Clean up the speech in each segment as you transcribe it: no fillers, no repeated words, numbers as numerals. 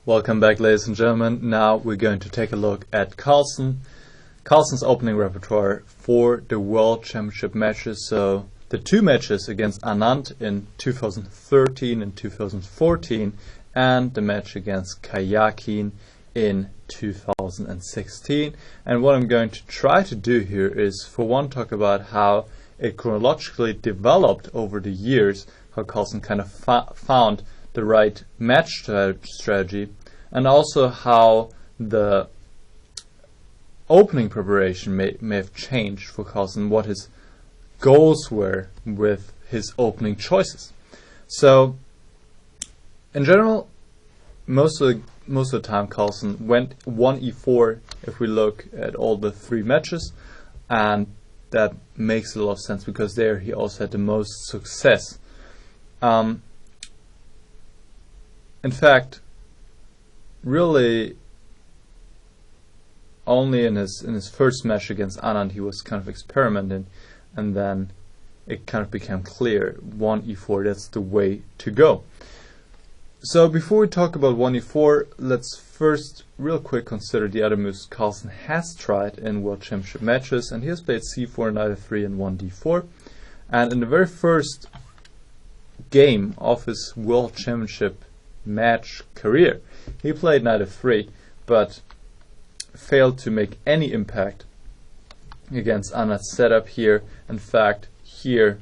Welcome back, ladies and gentlemen. Now we're going to take a look at Carlsen's opening repertoire for the World Championship matches. So the two matches against Anand in 2013 and 2014, and the match against Karjakin in 2016. And what I'm going to try to do here is, for one, talk about how it chronologically developed over the years, how Carlsen kind of found the right match strategy, and also how the opening preparation may have changed for Carlsen, what his goals were with his opening choices. So, in general, most of the time Carlsen went 1e4 if we look at all the three matches, and that makes a lot of sense because there he also had the most success. In fact, really only in his first match against Anand he was kind of experimenting, and then it kind of became clear 1e4, that's the way to go. So before we talk about 1e4, let's first real quick consider the other moves Carlsen has tried in World Championship matches, and he has played c4, knight f3 and 1d4. And in the very first game of his World Championship match career, he played knight f3 but failed to make any impact against Anand's setup here. In fact, here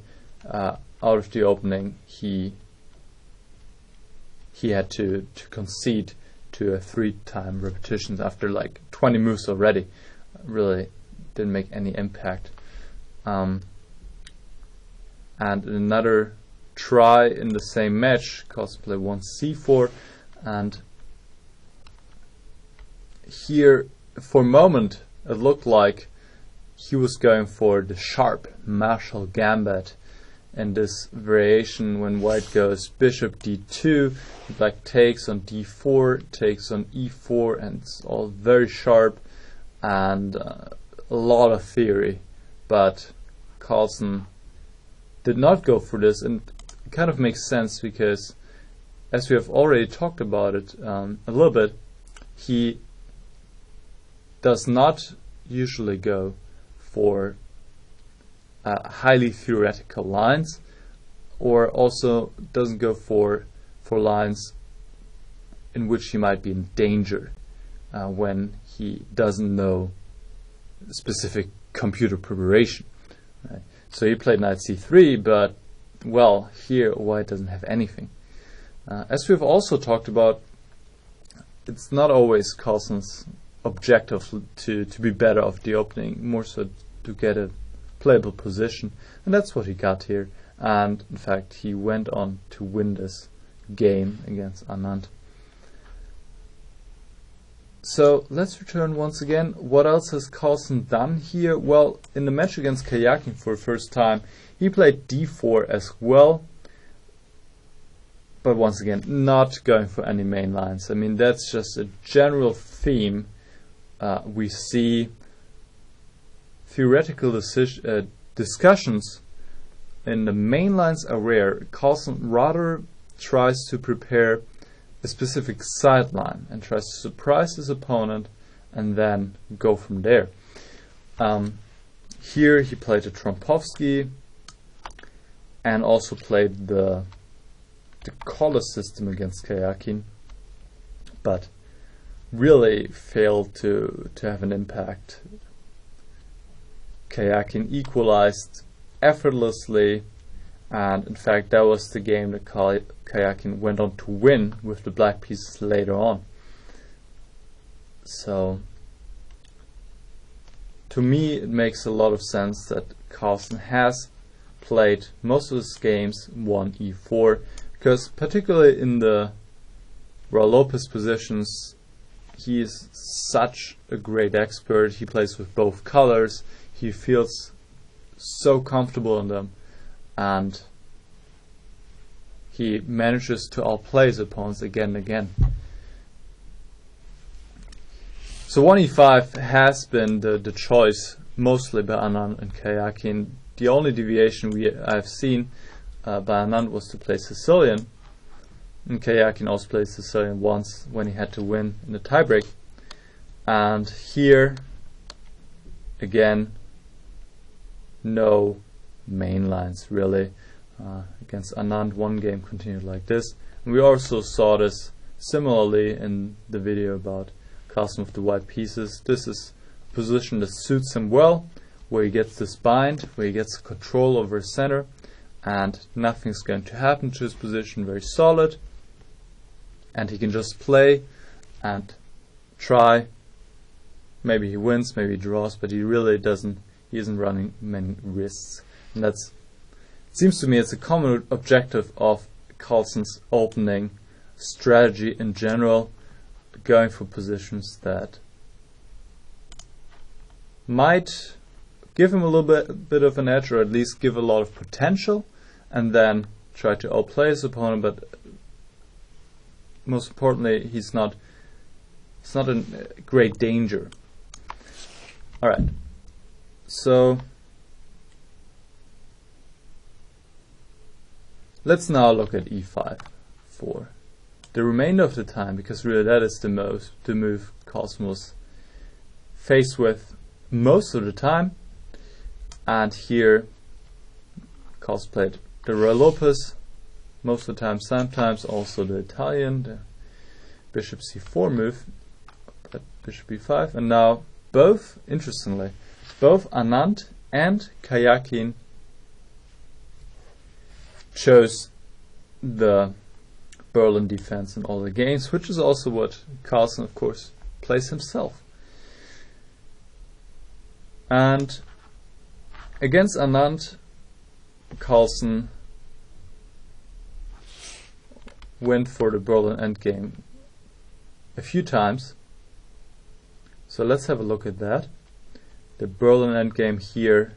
out of the opening he had to concede to a 3-time repetitions after like 20 moves already. Really didn't make any impact. And another try in the same match, Carlsen played 1c4, and here for a moment it looked like he was going for the sharp martial gambit in this variation when white goes bishop d2, black takes on d4, takes on e4, and it's all very sharp and a lot of theory. But Carlsen did not go for this, and it kind of makes sense because, as we have already talked about it a little bit, he does not usually go for highly theoretical lines, or also doesn't go for lines in which he might be in danger when he doesn't know specific computer preparation. Right? So he played knight c3, but well, here white doesn't have anything. As we've also talked about, it's not always Carlsen's objective to be better off the opening, more so to get a playable position, and that's what he got here. And in fact, he went on to win this game against Anand. So let's return once again. What else has Carlsen done here? Well, in the match against Karjakin for the first time, he played d4 as well, but once again, not going for any main lines. I mean, that's just a general theme. We see theoretical discussions in the main lines are rare. Carlsen rather tries to prepare a specific sideline and tries to surprise his opponent and then go from there. Here he played a Trompovsky and also played the collar system against Karjakin, but really failed to have an impact. Karjakin equalized effortlessly, and in fact that was the game that Karjakin went on to win with the black pieces later on. So to me it makes a lot of sense that Carlsen has played most of his games 1e4, because particularly in the Raul Lopez positions he is such a great expert. He plays with both colors, he feels so comfortable in them, and he manages to outplay his opponents again and again. So 1e5 has been the choice mostly by Anand and Karjakin. The only deviation I've seen by Anand was to play Sicilian, And Kayakin also played Sicilian once when he had to win in the tiebreak. And here, again, no main lines really. Against Anand, one game continued like this. And we also saw this similarly in the video about Carlsen with the white pieces. This is a position that suits him well, where he gets this bind, where he gets control over his center, and nothing's going to happen to his position, very solid. And he can just play and try. Maybe he wins, maybe he draws, but he really he isn't running many risks. And it seems to me it's a common objective of Carlsen's opening strategy in general, going for positions that might give him a little bit of an edge, or at least give a lot of potential, and then try to outplay his opponent. But most importantly, he's not in great danger. All right, so let's now look at e5 for the remainder of the time, because really that is the move Carlsen was faced with most of the time. And here Carlsen played the Roy Lopez most of the time, sometimes also the Italian, the bishop c4 move, but bishop b5. And now interestingly, both Anand and Kayakin chose the Berlin defense in all the games, which is also what Carlsen, of course, plays himself. And against Anand, Carlsen went for the Berlin endgame a few times. So let's have a look at that. The Berlin endgame here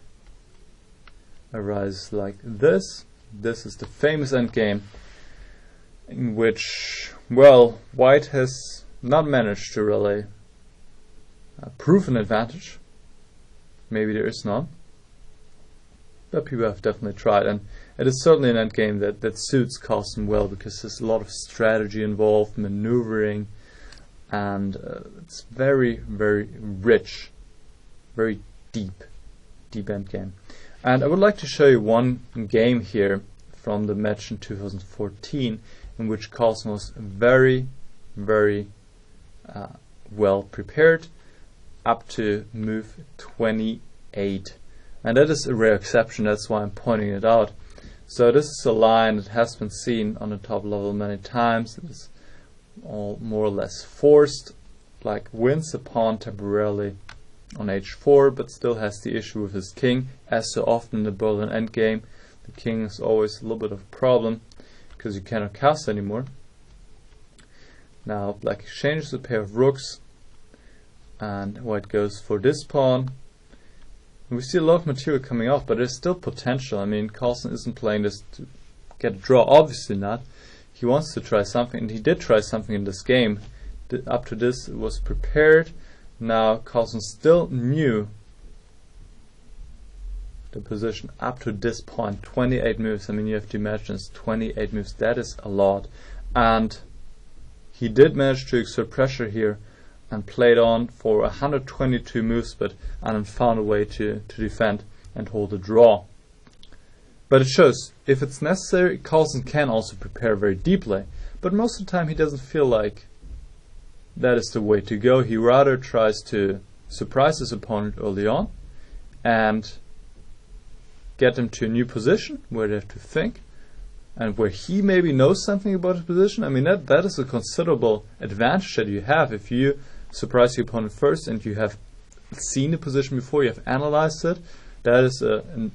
arises like this. This is the famous endgame in which, well, White has not managed to really prove an advantage. Maybe there is none, but people have definitely tried, and it is certainly an endgame that suits Carlsen well, because there's a lot of strategy involved, maneuvering, and it's very, very rich, very deep endgame. And I would like to show you one game here from the match in 2014, in which Carlsen was very, very well prepared up to move 28. And that is a rare exception, that's why I'm pointing it out. So this is a line that has been seen on the top level many times. It is all more or less forced, like wins a pawn temporarily on h4, but still has the issue with his king. As so often in the Berlin endgame, the king is always a little bit of a problem, because you cannot cast anymore. Now black exchanges a pair of rooks, and White goes for this pawn. And we see a lot of material coming off, but there's still potential. I mean, Carlsen isn't playing this to get a draw, obviously not. He wants to try something, and he did try something in this game. Up to this, it was prepared. Now Carlsen still knew the position up to this point. 28 moves. I mean, you have to imagine it's 28 moves. That is a lot. And he did manage to exert pressure here and played on for 122 moves, but Anand found a way to defend and hold a draw. But it shows, if it's necessary, Carlsen can also prepare very deeply. But most of the time he doesn't feel like that is the way to go. He rather tries to surprise his opponent early on and get them to a new position where they have to think, and where he maybe knows something about his position. I mean, that is a considerable advantage that you have if you surprise your opponent first and you have seen the position before, you have analyzed it. That is an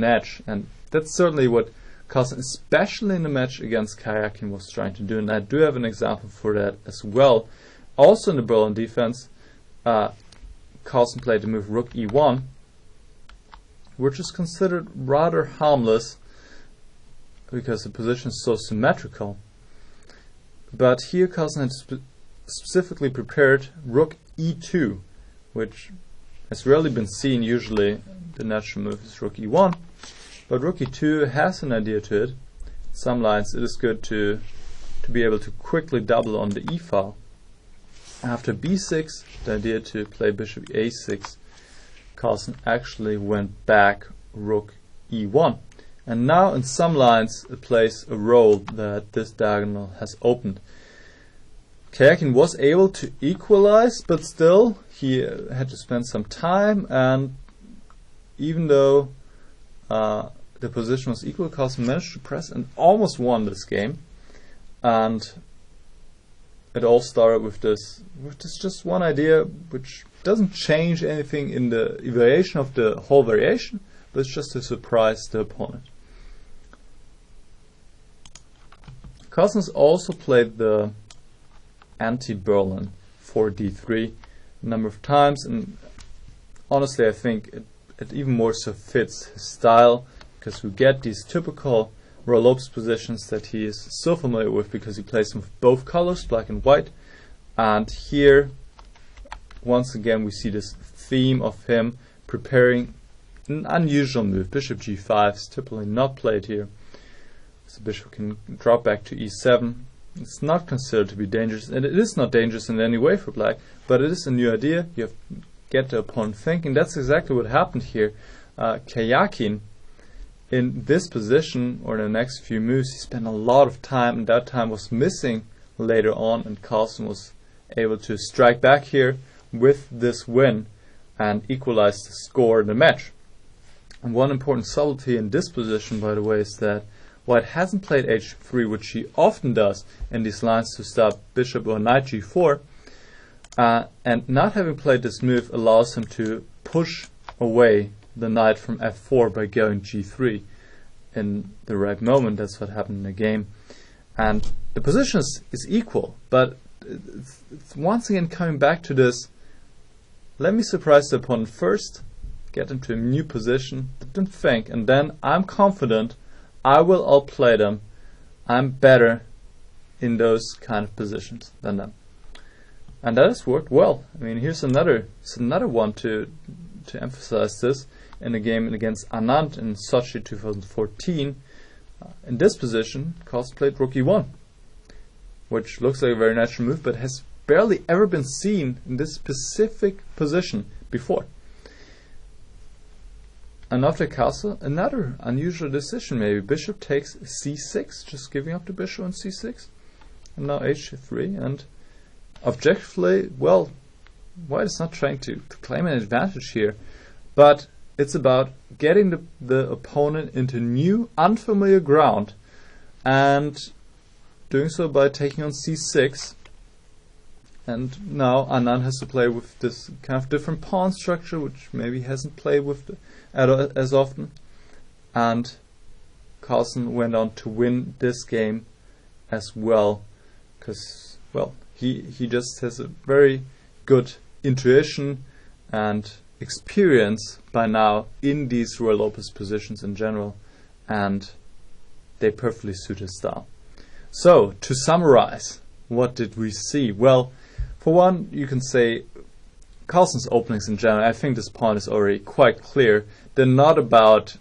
edge, and that's certainly what Carlsen, especially in the match against Kayakin, was trying to do. And I do have an example for that as well. Also in the Berlin defense, Carlsen played the move Rook e1, which is considered rather harmless because the position is so symmetrical. But here Carlsen had specifically prepared Rook e2, which has rarely been seen. Usually the natural move is Rook e1, but Rook e2 has an idea to it. Some lines it is good to to be able to quickly double on the e file. After b6, the idea to play bishop a6, Carlsen actually went back rook e1. And now in some lines it plays a role that this diagonal has opened. Kyakin was able to equalize, but still he had to spend some time, and even though the position was equal, Carlsen managed to press and almost won this game. And it all started with this just one idea, which doesn't change anything in the evaluation of the whole variation, but it's just to surprise the opponent. Carlsen's also played the anti-Berlin 4d3 a number of times, and honestly I think it even more so fits his style, because we get these typical Royal-Lopez positions that he is so familiar with because he plays them with both colors, black and white. And here once again we see this theme of him preparing an unusual move. Bishop g5 is typically not played here, so bishop can drop back to e7. It's not considered to be dangerous, and it is not dangerous in any way for black, but it is a new idea. You have to get the opponent thinking. That's exactly what happened here. Kyakin, in this position, or in the next few moves, he spent a lot of time, and that time was missing later on, and Carlsen was able to strike back here with this win and equalize the score in the match. And one important subtlety in this position, by the way, is that White hasn't played h3, which he often does in these lines to stop bishop or knight g4, and not having played this move allows him to push away the knight from f4 by going g3 in the right moment. That's what happened in the game, and the position is equal, but it's once again coming back to this: let me surprise the opponent first, get them to a new position, let them think, and then I'm confident I will outplay them. I'm better in those kind of positions than them, and that has worked well. I mean, here's another one to emphasize this. In a game against Anand in Sochi 2014, in this position, Carlsen played rook e1, which looks like a very natural move, but has barely ever been seen in this specific position before. And after castle, another unusual decision maybe. Bishop takes c6, just giving up the bishop on c6, and now h3. And objectively, well, White is not trying to claim an advantage here, but it's about getting the opponent into new, unfamiliar ground, and doing so by taking on c6. And now Anand has to play with this kind of different pawn structure, which maybe he hasn't played with as often. And Carlsen went on to win this game as well, because, well, he just has a very good intuition and experience by now in these Royal-Lopez positions in general, and they perfectly suit his style. So, to summarize, what did we see? Well, for one, you can say Carlsen's openings in general, I think this point is already quite clear. They're not about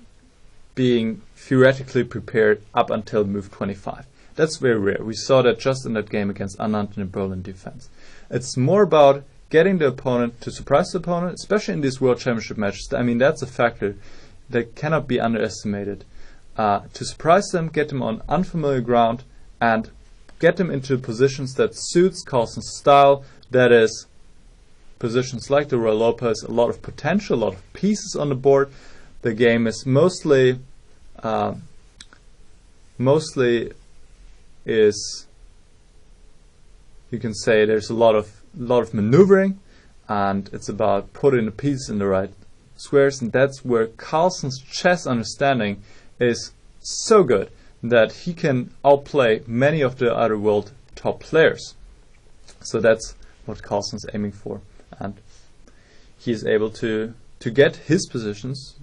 being theoretically prepared up until move 25. That's very rare. We saw that just in that game against Anand in the Berlin defense. It's more about getting the opponent, to surprise the opponent, especially in these World Championship matches. I mean, that's a factor that cannot be underestimated. To surprise them, get them on unfamiliar ground, and get them into positions that suits Carlsen's style. That is, positions like the Royal-Lopez, a lot of potential, a lot of pieces on the board. The game is mostly is, you can say, there's a lot of maneuvering, and it's about putting the pieces in the right squares, and that's where Carlsen's chess understanding is so good that he can outplay many of the other world top players. So that's what Carlsen's aiming for, and he is able to get his positions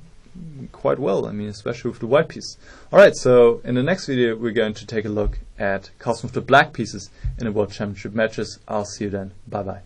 quite well. I mean, especially with the white piece. Alright, so in the next video we're going to take a look at Carlsen with the black pieces in the World Championship matches. I'll see you then. Bye bye.